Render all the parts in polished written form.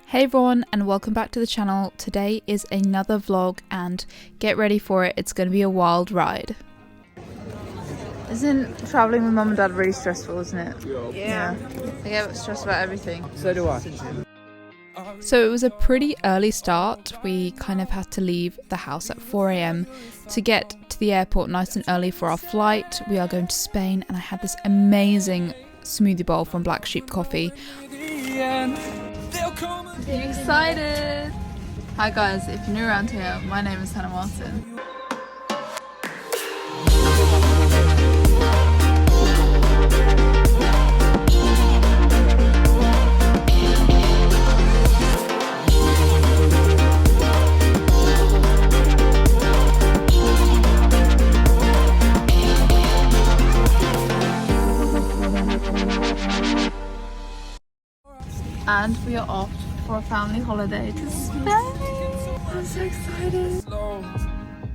Hey everyone, and welcome back to the channel. Today is another vlog and get ready for it, it's going to be a wild ride. Isn't travelling with mum and dad really stressful, isn't it? Yeah. I get stressed about everything. So do I. So it was a pretty early start. We kind of had to leave the house at 4 a.m. to get to the airport nice and early for our flight. We are going to Spain and I had this amazing smoothie bowl from Black Sheep Coffee. Are you excited? Hi guys, if you're new around here, my name is Hannah Martin. And we are off for a family holiday to Spain. I'm so excited.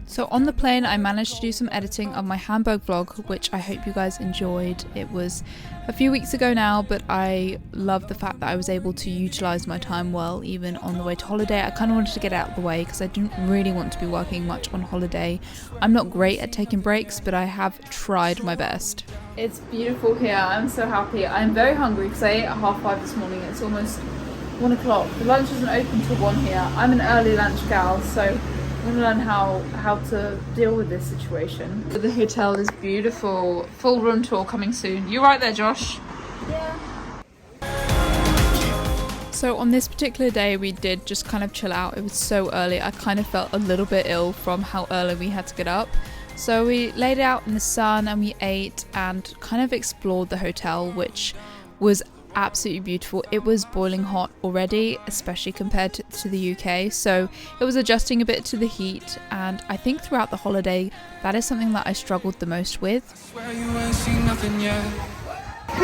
So on the plane I managed to do some editing of my Hamburg vlog, which I hope you guys enjoyed. It was a few weeks ago now, but I love the fact that I was able to utilise my time well even on the way to holiday. I kind of wanted to get out of the way because I didn't really want to be working much on holiday. I'm not great at taking breaks, but I have tried my best. It's beautiful here. I'm so happy. I'm very hungry because I ate at 5:30 this morning. It's almost 1 o'clock. The lunch isn't open till 1 here. I'm an early lunch gal, so I'm going to learn how to deal with this situation. The hotel is beautiful. Full room tour coming soon. You right there, Josh? Yeah. So on this particular day we did just kind of chill out. It was so early. I kind of felt a little bit ill from how early we had to get up. So we laid out in the sun and we ate and kind of explored the hotel, which was absolutely beautiful. It was boiling hot already, especially compared to the UK, so it was adjusting a bit to the heat, and I think throughout the holiday that is something that I struggled the most with. Pretty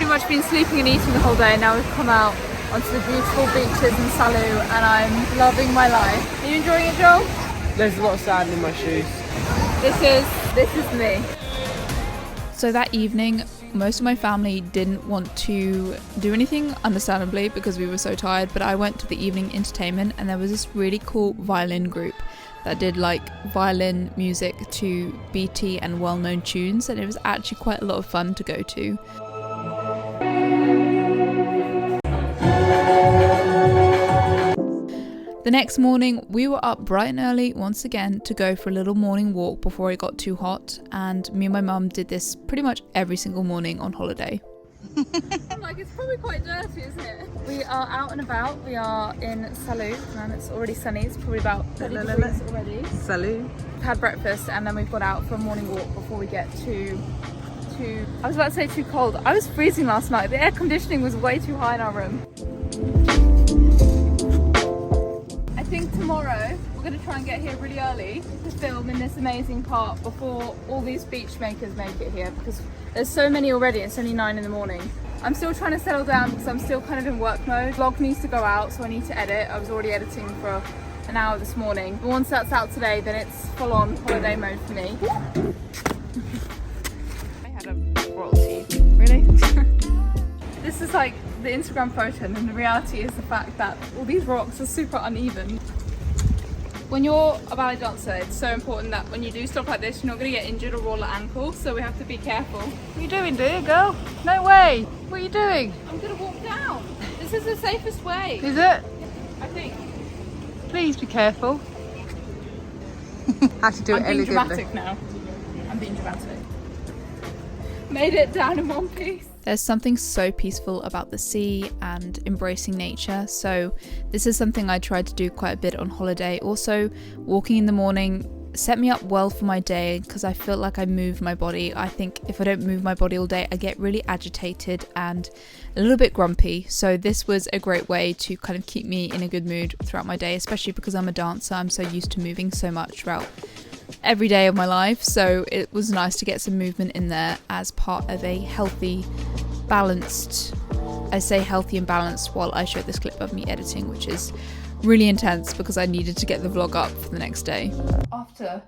much been sleeping and eating the whole day, and now we've come out onto the beautiful beaches in Salou and I'm loving my life. Are you enjoying it, Joel? There's a lot of sand in my shoes. This is me. So that evening most of my family didn't want to do anything, understandably, because we were so tired, but I went to the evening entertainment and there was this really cool violin group that did like violin music to BT and well-known tunes, and it was actually quite a lot of fun to go to. The next morning we were up bright and early once again to go for a little morning walk before it got too hot, and me and my mum did this pretty much every single morning on holiday. Like, it's probably quite dirty, isn't it? We are out and about. We are in Salou and it's already sunny. It's probably about 30 degrees already. Salou. We've had breakfast and then we've got out for a morning walk before we get to I was about to say too cold. I was freezing last night. The air conditioning was way too high in our room. I think tomorrow we're going to try and get here really early to film in this amazing park before all these beach makers make it here, because there's so many already. It's only 9 in the morning. I'm still trying to settle down because I'm still kind of in work mode. Vlog needs to go out, so I need to edit. I was already editing for an hour this morning, but once that's out today then it's full on holiday mode for me. I had a royalty. Really? This is like the Instagram photo, and the reality is the fact that all these rocks are super uneven. When you're a ballet dancer, it's so important that when you do stuff like this, you're not going to get injured or roll an ankle, so we have to be careful. What are you doing, dear girl? No way! What are you doing? I'm going to walk down. This is the safest way. Is it? I think. Please be careful. How to do it elegantly. I'm being dramatic now. I'm being dramatic. Made it down in one piece. There's something so peaceful about the sea and embracing nature, so this is something I tried to do quite a bit on holiday. Also, walking in the morning set me up well for my day because I feel like I move my body. I think if I don't move my body all day, I get really agitated and a little bit grumpy, so this was a great way to kind of keep me in a good mood throughout my day, especially because I'm a dancer. I'm so used to moving so much throughout every day of my life, so it was nice to get some movement in there as part of a healthy, balanced, I say healthy and balanced while I show this clip of me editing, which is really intense because I needed to get the vlog up for the next day. After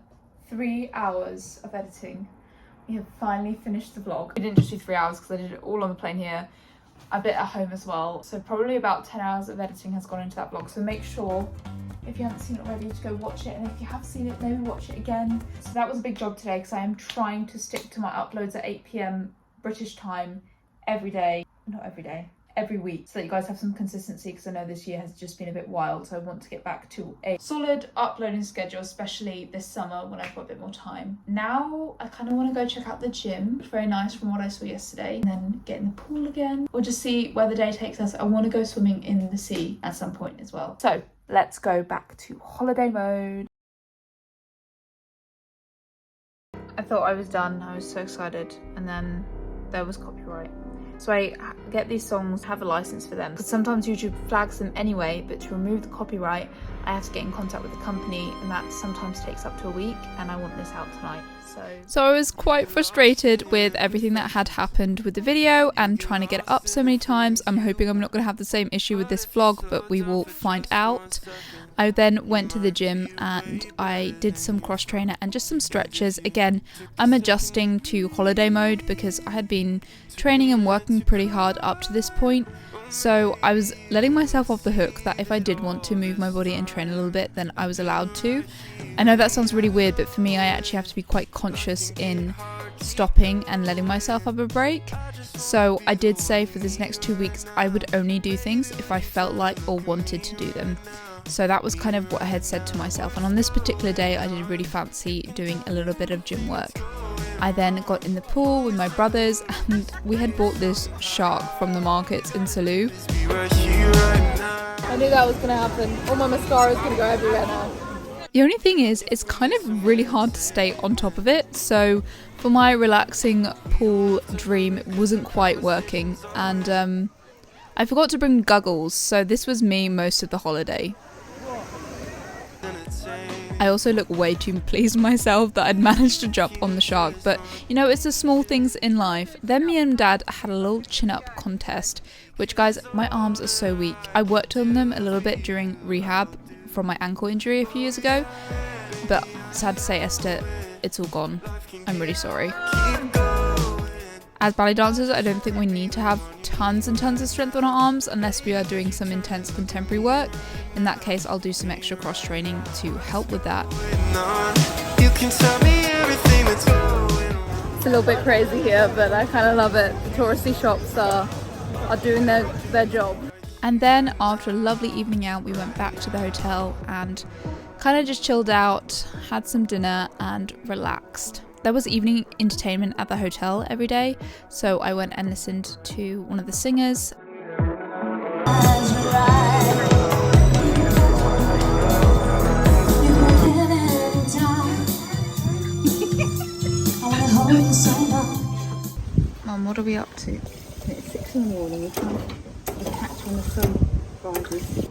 3 hours of editing, we have finally finished the vlog. We didn't just do 3 hours because I did it all on the plane here, a bit at home as well. So probably about 10 hours of editing has gone into that vlog. So make sure, if you haven't seen it already, to go watch it. And if you have seen it, maybe watch it again. So that was a big job today because I am trying to stick to my uploads at 8 p.m. British time every day. Not every day. Every week, so that you guys have some consistency, because I know this year has just been a bit wild, so I want to get back to a solid uploading schedule, especially this summer when I've got a bit more time. Now I kind of want to go check out the gym. It's very nice from what I saw yesterday, and then get in the pool again, or just see where the day takes us. I want to go swimming in the sea at some point as well. So let's go back to holiday mode. I thought I was done. I was so excited, and then there was copyright. So I get these songs, have a license for them, because sometimes YouTube flags them anyway, but to remove the copyright, I have to get in contact with the company, and that sometimes takes up to a week, and I want this out tonight. So I was quite frustrated with everything that had happened with the video and trying to get it up so many times. I'm hoping I'm not going to have the same issue with this vlog, but we will find out. I then went to the gym and I did some cross trainer and just some stretches. Again, I'm adjusting to holiday mode because I had been training and working pretty hard up to this point. So I was letting myself off the hook that if I did want to move my body and train a little bit, then I was allowed to. I know that sounds really weird, but for me, I actually have to be quite conscious in stopping and letting myself have a break. So I did say for this next 2 weeks, I would only do things if I felt like or wanted to do them. So that was kind of what I had said to myself. And on this particular day, I did really fancy doing a little bit of gym work. I then got in the pool with my brothers, and we had bought this shark from the markets in Salou. I knew that was going to happen. All my mascara is going to go everywhere now. The only thing is, it's kind of really hard to stay on top of it. So for my relaxing pool dream, it wasn't quite working. And I forgot to bring goggles, so this was me most of the holiday. I also look way too pleased with myself that I'd managed to jump on the shark, but you know, it's the small things in life. Then me and Dad had a little chin-up contest, which, guys, my arms are so weak. I worked on them a little bit during rehab from my ankle injury a few years ago, but sad to say, Esther, it's all gone. I'm really sorry. As ballet dancers, I don't think we need to have tons and tons of strength on our arms unless we are doing some intense contemporary work. In that case, I'll do some extra cross training to help with that. It's a little bit crazy here, but I kind of love it. The touristy shops are doing their job. And then after a lovely evening out, we went back to the hotel and kind of just chilled out, had some dinner and relaxed. There was evening entertainment at the hotel every day, so I went and listened to one of the singers. Mum, what are we up to? It's 6 in the morning. We're trying to catch when the sun rises.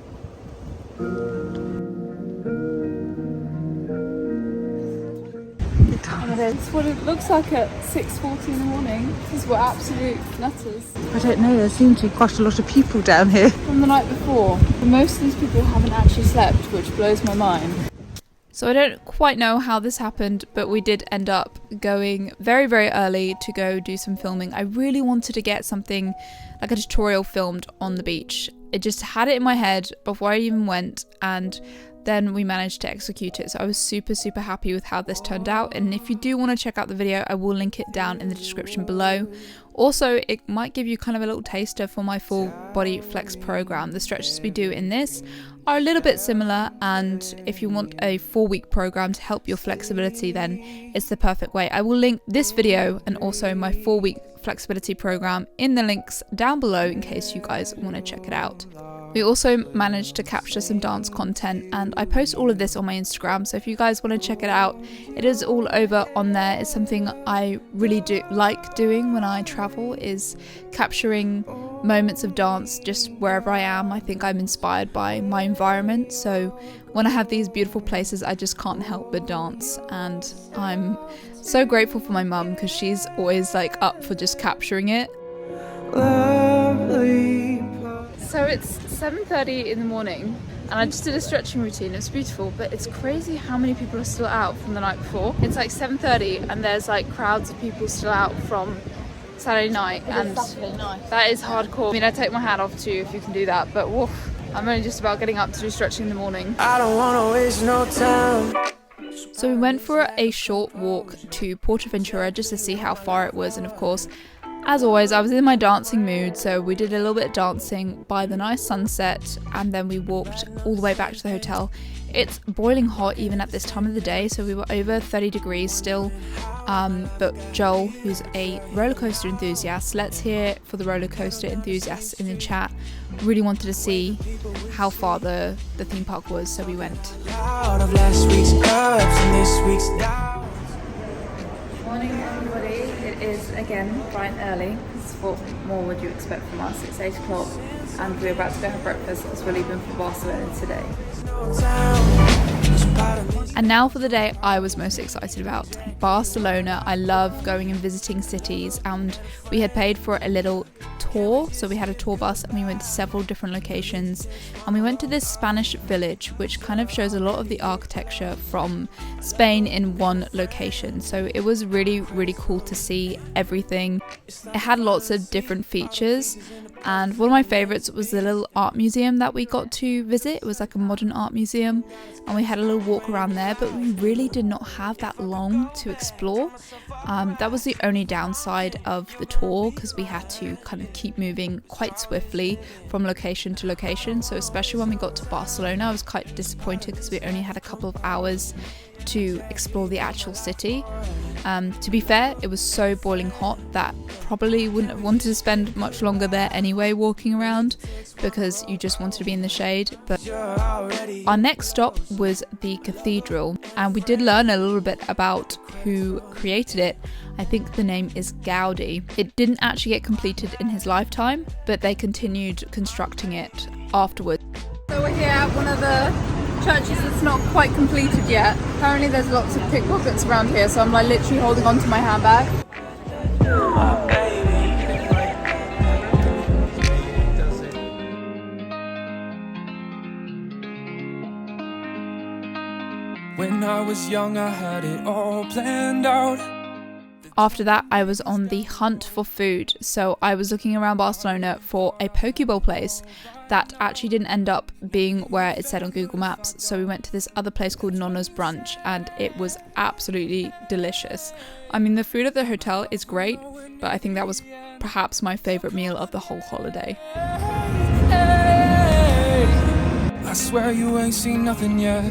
It's what it looks like at 6:40 in the morning, because we're absolute nutters. I don't know, there seem to be quite a lot of people down here. From the night before, most of these people haven't actually slept, which blows my mind. So I don't quite know how this happened, but we did end up going very, very early to go do some filming. I really wanted to get something like a tutorial filmed on the beach. It just had it in my head before I even went, and then we managed to execute it. So I was super, super happy with how this turned out. And if you do want to check out the video, I will link it down in the description below. Also, it might give you kind of a little taster for my full body flex program. The stretches we do in this are a little bit similar, and if you want a 4-week program to help your flexibility, then it's the perfect way. I will link this video and also my 4-week flexibility program in the links down below in case you guys want to check it out. We also managed to capture some dance content, and I post all of this on my Instagram, so if you guys want to check it out, it is all over on there. It's something I really do like doing when I travel, is capturing moments of dance just wherever I am. I think I'm inspired by my environment, so when I have these beautiful places, I just can't help but dance. And I'm so grateful for my mum, because she's always like up for just capturing it. So it's 7:30 in the morning, and I just did a stretching routine. It's beautiful, but it's crazy how many people are still out from the night before. It's like 7:30 and there's like crowds of people still out from Saturday night, and that is hardcore. I mean, I take my hat off to you if you can do that, but woof, I'm only just about getting up to do stretching in the morning. I don't wanna waste no time. So we went for a short walk to Portaventura just to see how far it was, and of course, as always, I was in my dancing mood, so we did a little bit of dancing by the nice sunset, and then we walked all the way back to the hotel. It's boiling hot even at this time of the day, so we were over 30 degrees still, but Joel, who's a roller coaster enthusiast, let's hear for the roller coaster enthusiasts in the chat, really wanted to see how far the theme park was, so we went. Out of last week's ups and this week's downs. Morning everybody, it is again bright and early, because what more would you expect from us? It's 8 o'clock and we're about to go have breakfast because we're leaving for Barcelona today. And now for the day I was most excited about, Barcelona. I love going and visiting cities, and we had paid for a little tour, so we had a tour bus and we went to several different locations, and we went to this Spanish village which kind of shows a lot of the architecture from Spain in one location, so it was really cool to see everything. It had lots of different features, and one of my favorites was the little art museum that we got to visit. It was like a modern art museum, and we had a little walk around there, but we really did not have that long to explore. That was the only downside of the tour, because we had to kind of keep moving quite swiftly from location to location, so especially when we got to Barcelona I was quite disappointed because we only had a couple of hours to explore the actual city. To be fair, it was so boiling hot that probably wouldn't have wanted to spend much longer there anyway walking around, because you just wanted to be in the shade. But our next stop was the cathedral, and we did learn a little bit about who created it. I think the name is Gaudi. It didn't actually get completed in his lifetime, but they continued constructing it afterwards. So we're here at one of the churches that's not quite completed yet. Apparently there's lots of pickpockets around here, so I'm like literally holding on to my handbag. When I was young, I had it all planned out. After that, I was on the hunt for food, so I was looking around Barcelona for a pokeball place that actually didn't end up being where it said on Google Maps, so we went to this other place called Nonna's Brunch, and it was absolutely delicious. I mean, the food at the hotel is great, but I think that was perhaps my favourite meal of the whole holiday. I swear you ain't seen nothing yet.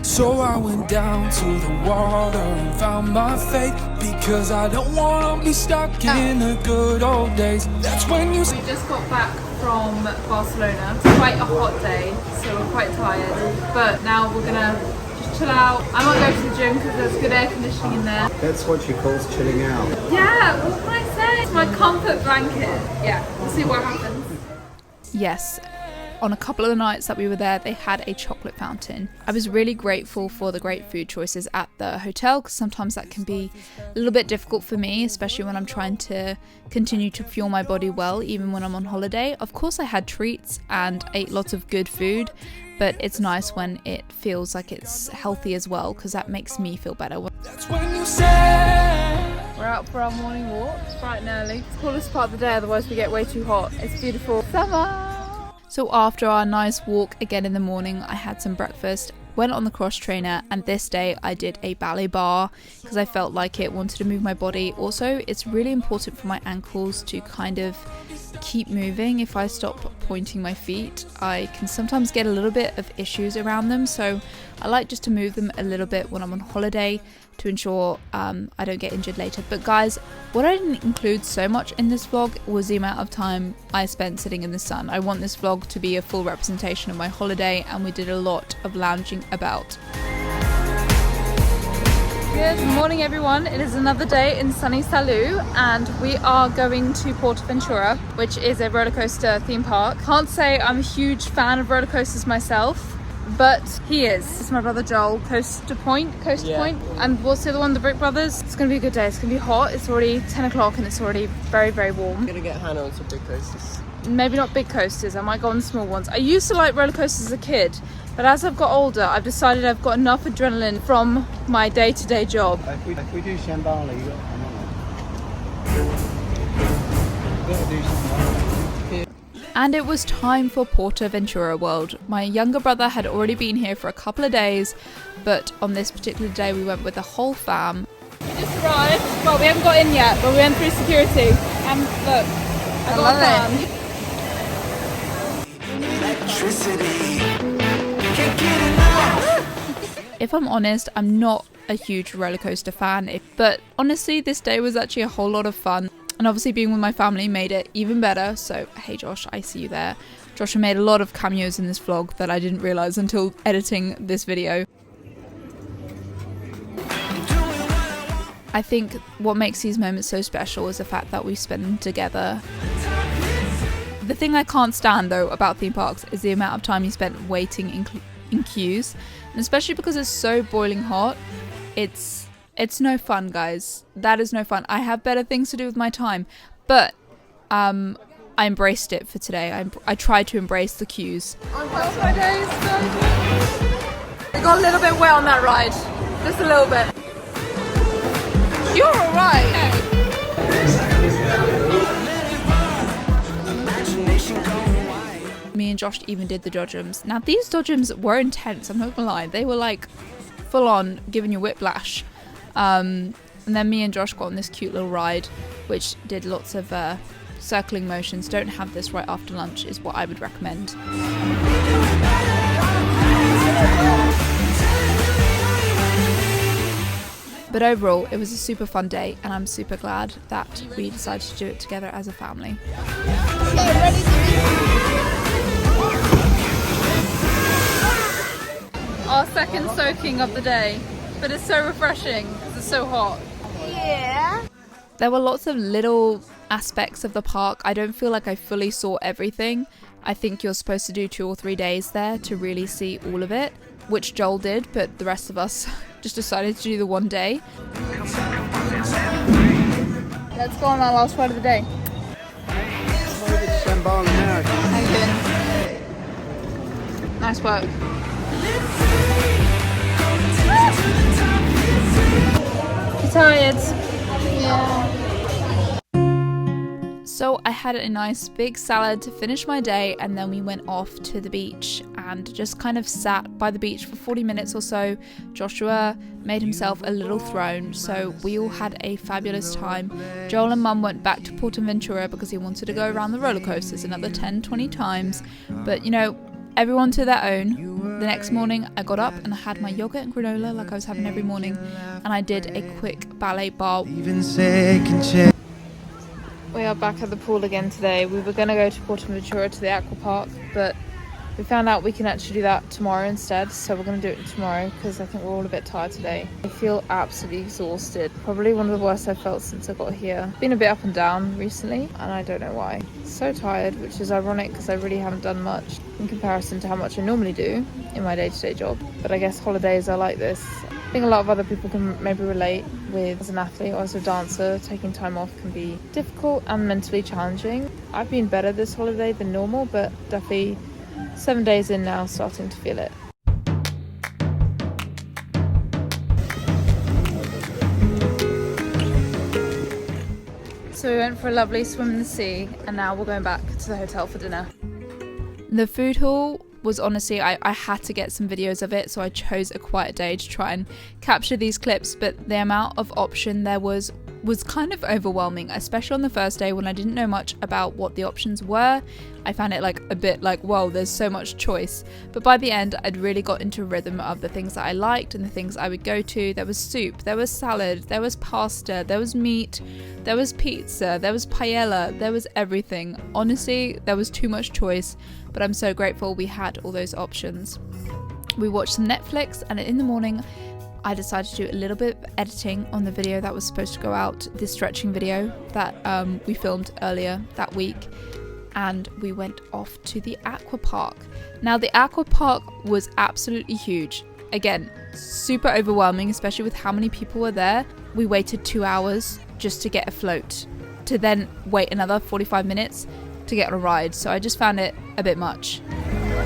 So I went down to the water and found my faith, because I don't wanna be stuck in the good old days. That's when you. We just got back from Barcelona. It's quite a hot day, so we're quite tired. But now we're gonna just chill out. I might go to the gym because there's good air conditioning in there. That's what she calls chilling out. Yeah, what can I say? It's my comfort blanket. Yeah, we'll see what happens. Yes. On a couple of the nights that we were there, they had a chocolate fountain. I was really grateful for the great food choices at the hotel, because sometimes that can be a little bit difficult for me, especially when I'm trying to continue to fuel my body well, even when I'm on holiday. Of course, I had treats and ate lots of good food, but it's nice when it feels like it's healthy as well, because that makes me feel better. That's when you say. We're out for our morning walk, bright and early. It's the coolest part of the day, otherwise we get way too hot. It's beautiful. Summer! So after our nice walk again in the morning, I had some breakfast, went on the cross trainer, and this day I did a ballet bar because I felt like it, wanted to move my body. Also, it's really important for my ankles to kind of keep moving. If I stop pointing my feet, I can sometimes get a little bit of issues around them, so I like just to move them a little bit when I'm on holiday to ensure I don't get injured later. But guys, what I didn't include so much in this vlog was the amount of time I spent sitting in the sun. I want this vlog to be a full representation of my holiday, and we did a lot of lounging about. Good morning everyone, it is another day in sunny Salou, and we are going to Portaventura, which is a roller coaster theme park. Can't say I'm a huge fan of roller coasters myself, but he is. It's my brother Joel, Coaster Point, and what's the other one, the Brick Brothers. It's gonna be a good day. It's gonna be hot. It's already 10 o'clock and it's already very warm. I'm gonna get Hannah on some big coasters. Maybe not big coasters, I might go on the small ones. I used to like roller coasters as a kid, but as I've got older, I've decided I've got enough adrenaline from my day-to-day job. If we do Shambhala, you got And it was time for Portaventura World. My younger brother had already been here for a couple of days, but on this particular day we went with the whole fam. We just arrived. Well, we haven't got in yet, but we went through security. And look, I got a fan. If I'm honest, I'm not a huge roller coaster fan, but honestly this day was actually a whole lot of fun. And obviously being with my family made it even better. So, hey Josh, I see you there. Joshua made a lot of cameos in this vlog that I didn't realise until editing this video. I think what makes these moments so special is the fact that we spend them together. The thing I can't stand though about theme parks is the amount of time you spent waiting in queues. And especially because it's so boiling hot, it's no fun, guys. That is no fun. I have better things to do with my time, but I embraced it for today. I tried to embrace the queues. On top my days, we got a little bit wet on that ride, just a little bit. You're alright. Me and Josh even did the dodgems. Now these dodgems were intense, I'm not gonna lie. They were like full on giving you whiplash. And then me and Josh got on this cute little ride which did lots of circling motions. Don't have this right after lunch is what I would recommend. But overall it was a super fun day and I'm super glad that we decided to do it together as a family. Our second soaking of the day, but it's so refreshing because it's so hot. Yeah. There were lots of little aspects of the park. I don't feel like I fully saw everything. I think you're supposed to do 2 or 3 days there to really see all of it, which Joel did, but the rest of us just decided to do the one day. Let's go on our last ride of the day. How you doing? Nice work. You tired? Yeah. So I had a nice big salad to finish my day and then we went off to the beach and just kind of sat by the beach for 40 minutes or so. Joshua made himself a little throne, so we all had a fabulous time. Joel and Mum went back to Portaventura because he wanted to go around the roller coasters another 10-20 times, but you know, everyone to their own. The next morning I got up and I had my yogurt and granola like I was having every morning, and I did a quick ballet bar. We are back at the pool again today. We were going to go to Portaventura to the aqua park, but we found out we can actually do that tomorrow instead, so we're going to do it tomorrow because I think we're all a bit tired today. I feel absolutely exhausted. Probably one of the worst I've felt since I got here. Been a bit up and down recently and I don't know why. So tired, which is ironic because I really haven't done much in comparison to how much I normally do in my day-to-day job. But I guess holidays are like this. I think a lot of other people can maybe relate with, as an athlete or as a dancer, taking time off can be difficult and mentally challenging. I've been better this holiday than normal, but definitely 7 days in now, starting to feel it. So we went for a lovely swim in the sea and now we're going back to the hotel for dinner. The food hall was honestly, I had to get some videos of it, so I chose a quiet day to try and capture these clips, but the amount of option there was kind of overwhelming, especially on the first day when I didn't know much about what the options were. I found it like a bit like, whoa, there's so much choice. But by the end, I'd really got into rhythm of the things that I liked and the things I would go to. There was soup, there was salad, there was pasta, there was meat, there was pizza, there was paella, there was everything. Honestly, there was too much choice, but I'm so grateful we had all those options. We watched some Netflix, and in the morning, I decided to do a little bit of editing on the video that was supposed to go out, this stretching video that we filmed earlier that week, and we went off to the aqua park. Now the aqua park was absolutely huge. Again, super overwhelming, especially with how many people were there. We waited 2 hours just to get a float, to then wait another 45 minutes to get on a ride, so I just found it a bit much. We're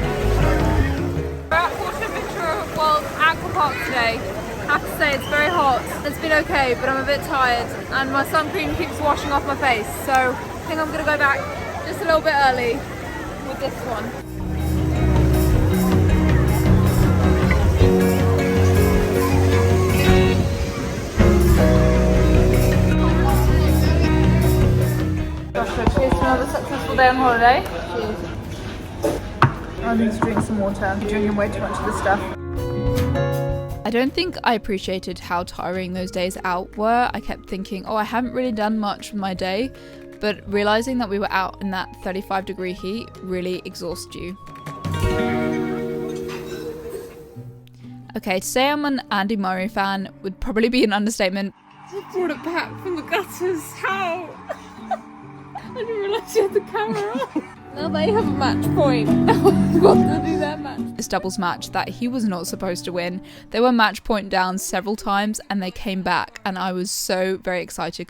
at Portaventura World Aqua Park today. I have to say it's very hot. It's been okay, but I'm a bit tired and my sun cream keeps washing off my face, so I think I'm gonna go back just a little bit early with this one. Joshua, cheers to another successful day on holiday. Cheers. I'm going to drink some water. I'm drinking way too much of this stuff. I don't think I appreciated how tiring those days out were. I kept thinking, oh, I haven't really done much with my day, but realizing that we were out in that 35-degree heat really exhausts you. Okay, to say I'm an Andy Murray fan would probably be an understatement. I brought it back from the gutters. How? I didn't realise you had the camera on. Now they have a match point. I've got to do their match. This doubles match that he was not supposed to win. They were match point down several times and they came back, and I was so very excited.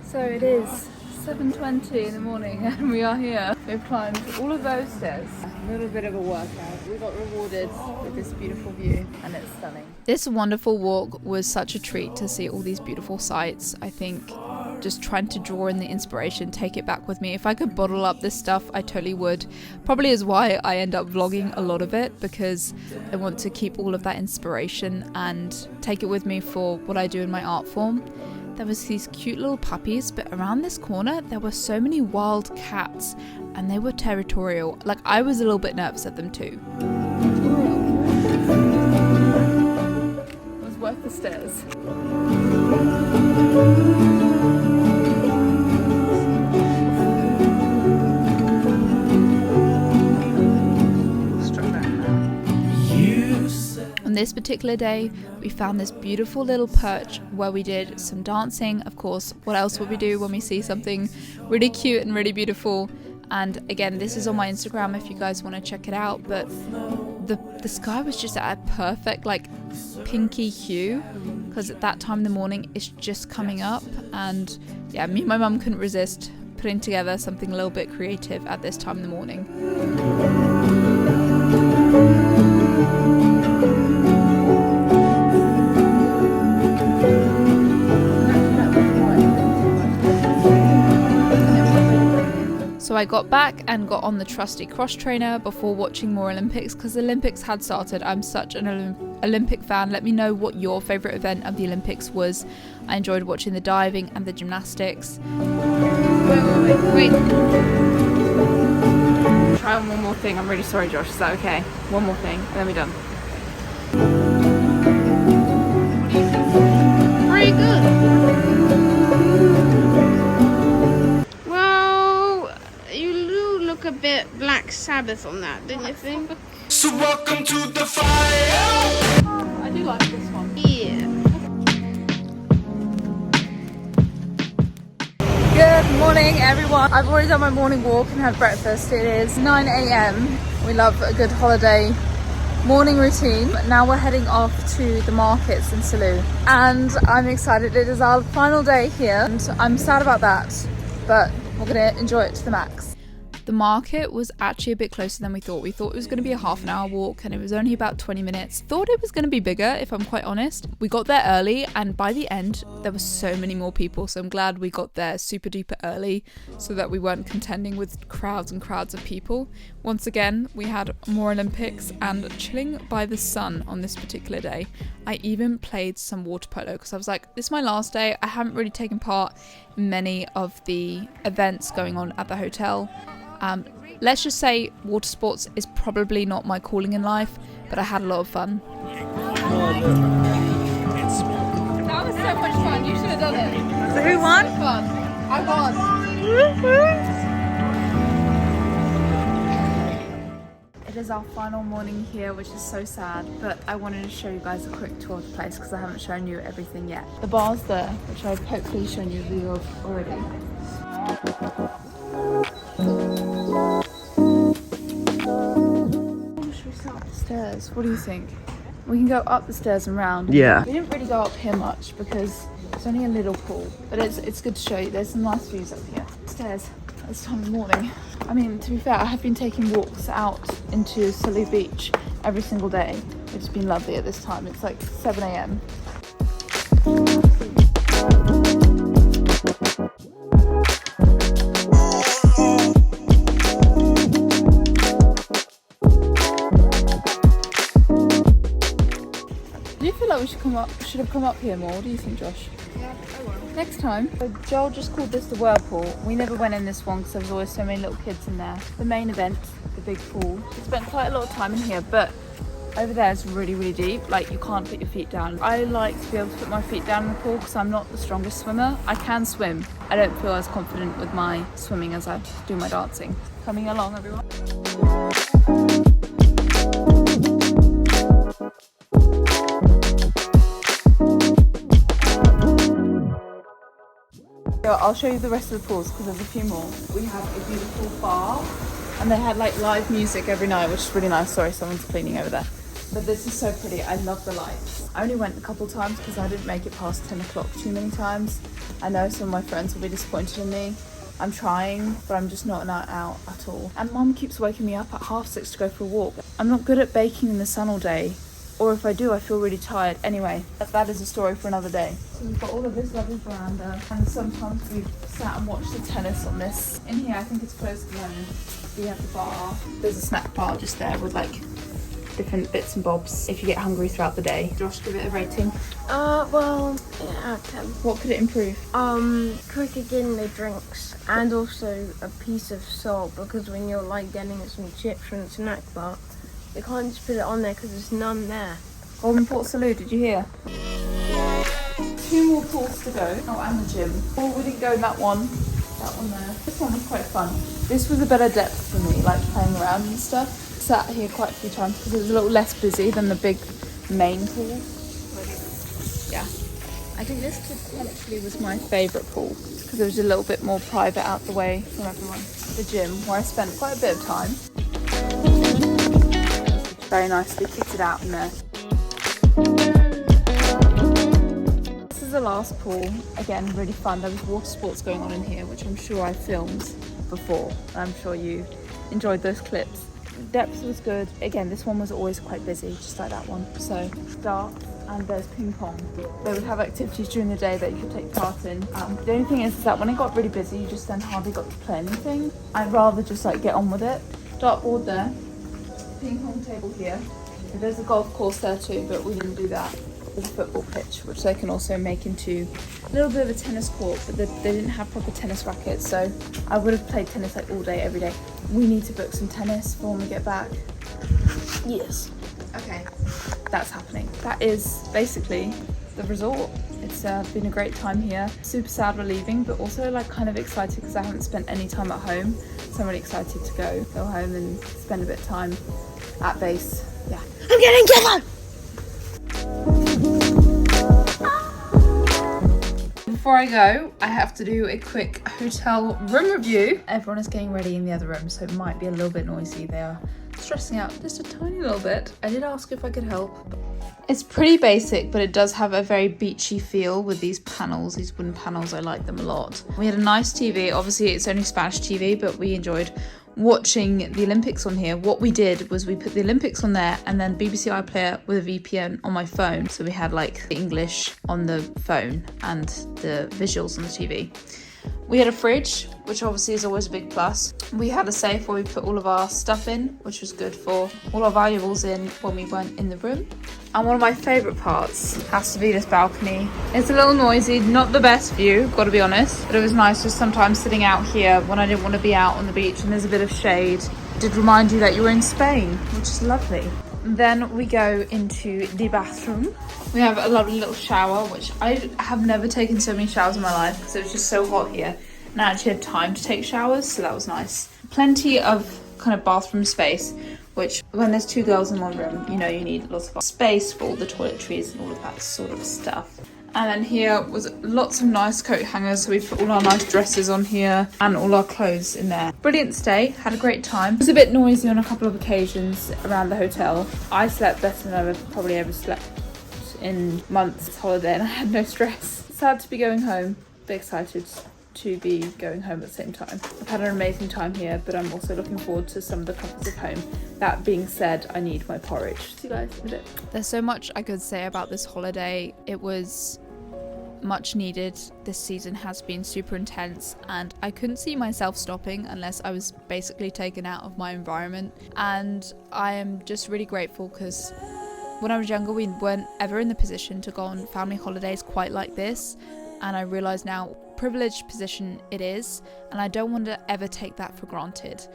So it is 7:20 in the morning and we are here. We've climbed all of those stairs. A little bit of a workout. We got rewarded with this beautiful view and it's stunning. This wonderful walk was such a treat to see all these beautiful sights. I think just trying to draw in the inspiration, take it back with me. If I could bottle up this stuff, I totally would. Probably is why I end up vlogging a lot of it, because I want to keep all of that inspiration and take it with me for what I do in my art form. There was these cute little puppies, but around this corner there were so many wild cats and they were territorial. Like, I was a little bit nervous at them too. It was worth the stairs. On this particular day, we found this beautiful little perch where we did some dancing. Of course, what else would we do when we see something really cute and really beautiful? And again, this is on my Instagram if you guys want to check it out. But the sky was just at a perfect like pinky hue, because at that time in the morning it's just coming up. And yeah, me and my mum couldn't resist putting together something a little bit creative at this time in the morning. So I got back and got on the trusty cross trainer before watching more Olympics, because the Olympics had started. I'm such an Olympic fan. Let me know what your favourite event of the Olympics was. I enjoyed watching the diving and the gymnastics. Wait. Try on one more thing. I'm really sorry, Josh. Is that okay? One more thing and then we're done. Pretty good. A bit Black Sabbath on that, didn't you think? So welcome to the fire. I do like this one. Yeah. Good morning, everyone. I've already done my morning walk and had breakfast. It is 9 a.m. We love a good holiday morning routine. Now we're heading off to the markets in Salou, and I'm excited. It is our final day here and I'm sad about that, but we're gonna enjoy it to the max. The market was actually a bit closer than we thought. We thought it was going to be a half-an-hour walk and it was only about 20 minutes. Thought it was going to be bigger, if I'm quite honest. We got there early and by the end there were so many more people, so I'm glad we got there super duper early so that we weren't contending with crowds and crowds of people. Once again, we had more Olympics and chilling by the sun on this particular day. I even played some water polo because I was like, this is my last day. I haven't really taken part in many of the events going on at the hotel. Let's just say water sports is probably not my calling in life, but I had a lot of fun. That was so much fun. You should have done it. So who won? So fun. I won. It is our final morning here, which is so sad, but I wanted to show you guys a quick tour of the place because I haven't shown you everything yet. The bar's there, which I've hopefully shown you a video of already. Should we start up the stairs? What do you think? We can go up the stairs and round. Yeah. We didn't really go up here much because it's only a little pool, but it's good to show you. There's some nice views up here. Stairs at this time of the morning. I mean, to be fair, I have been taking walks out into Salou Beach every single day, which has been lovely at this time. It's like 7 a.m. Do you feel like we should have come up here more? What do you think, Josh? Yeah, I will. Next time. So Joel just called this the whirlpool. We never went in this one because there was always so many little kids in there. The main event, the big pool. We spent quite a lot of time in here, but over there is really, really deep. Like, you can't put your feet down. I like to be able to put my feet down in the pool because I'm not the strongest swimmer. I can swim. I don't feel as confident with my swimming as I do my dancing. Coming along, everyone. I'll show you the rest of the pools because there's a few more. We have a beautiful bar and they had like live music every night, which is really nice. Sorry, someone's cleaning over there. But this is so pretty. I love the lights. I only went a couple times because I didn't make it past 10 o'clock too many times. I know some of my friends will be disappointed in me. I'm trying, but I'm just not out at all. And Mum keeps waking me up at 6:30 to go for a walk. I'm not good at baking in the sun all day. Or if I do, I feel really tired. Anyway, that is a story for another day. So we've got all of this lovely veranda, and sometimes we've sat and watched the tennis on this. In here, I think it's closed when we have the bar. There's a snack bar just there with like different bits and bobs if you get hungry throughout the day. Josh, give it a rating. Well, yeah, out of 10. What could it improve? Quicker getting the drinks and also a piece of salt, because when you're like getting some chips from the snack bar, you can't just put it on there because there's none there. Golden Port Salute, did you hear? 2 more pools to go. Oh, and the gym. Oh, we didn't go in that one. That one there. This one was quite fun. This was a better depth for me, like playing around and stuff. Sat here quite a few times because it was a little less busy than the big main pool. Yeah. I think this potentially was my favourite pool because it was a little bit more private out the way from everyone. The gym, where I spent quite a bit of time. Very nicely kitted out in there. This is the last pool. Again, really fun. There was water sports going on in here, which I'm sure I filmed before. I'm sure you enjoyed those clips. The depth was good. Again, this one was always quite busy, just like that one. So, dark, and there's ping pong. They would have activities during the day that you could take part in. The only thing is that when it got really busy, you just then hardly got to play anything. I'd rather just like get on with it. Dartboard there. Ping pong table here. There's a golf course there too, but we didn't do that. There's a football pitch, which they can also make into a little bit of a tennis court, but they didn't have proper tennis rackets, so I would have played tennis like all day, every day. We need to book some tennis for when we get back. Yes. Okay. That's happening. That is basically the resort. It's been a great time here. Super sad we're leaving, but also like kind of excited because I haven't spent any time at home. So I'm really excited to go home and spend a bit of time at base. Yeah. I'm getting killer! Before I go, I have to do a quick hotel room review. Everyone is getting ready in the other room, so it might be a little bit noisy. They are stressing out just a tiny little bit. I did ask if I could help. It's pretty basic, but it does have a very beachy feel with these panels, these wooden panels. I like them a lot. We had a nice TV. Obviously, it's only Spanish TV, but we enjoyed watching the Olympics on here. What we did was we put the Olympics on there and then BBC iPlayer with a VPN on my phone. So we had like the English on the phone and the visuals on the TV. We had a fridge, which obviously is always a big plus. We had a safe where we put all of our stuff in, which was good for all our valuables in when we weren't in the room. And one of my favourite parts has to be this balcony. It's a little noisy, not the best view, gotta be honest, but it was nice just sometimes sitting out here when I didn't want to be out on the beach and there's a bit of shade. It did remind you that you were in Spain, which is lovely. Then we go into the bathroom. We have a lovely little shower, which I have never taken so many showers in my life because it was just so hot here. And I actually had time to take showers, so that was nice. Plenty of kind of bathroom space, which when there's 2 girls in one room, you know you need lots of space for all the toiletries and all of that sort of stuff. And then here was lots of nice coat hangers, so we put all our nice dresses on here and all our clothes in there. Brilliant stay, had a great time. It was a bit noisy on a couple of occasions around the hotel. I slept better than I've probably ever slept in months holiday and I had no stress. Sad to be going home, but excited to be going home at the same time. I've had an amazing time here, but I'm also looking forward to some of the comforts of home. That being said, I need my porridge. See you guys in a bit. There's so much I could say about this holiday. It was much needed. This season has been super intense and I couldn't see myself stopping unless I was basically taken out of my environment, and I am just really grateful because when I was younger we weren't ever in the position to go on family holidays quite like this, and I realise now privileged position it is, and I don't want to ever take that for granted.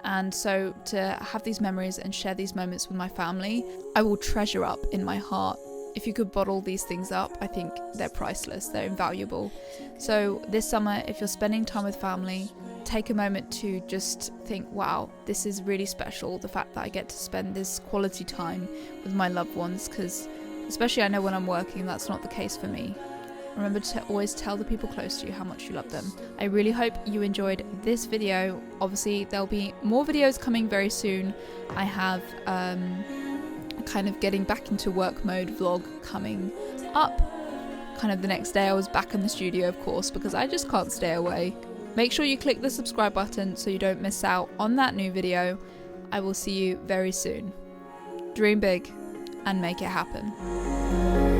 And so to have these memories and share these moments with my family, I will treasure up in my heart. If you could bottle these things up, I think they're priceless, they're invaluable. So this summer, if you're spending time with family, take a moment to just think, wow, this is really special, the fact that I get to spend this quality time with my loved ones, because especially I know when I'm working, that's not the case for me. Remember to always tell the people close to you how much you love them. I really hope you enjoyed this video. Obviously, there'll be more videos coming very soon. I have kind of getting back into work mode vlog coming up. Kind of the next day I was back in the studio, of course, because I just can't stay away. Make sure you click the subscribe button so you don't miss out on that new video. I will see you very soon. Dream big and make it happen.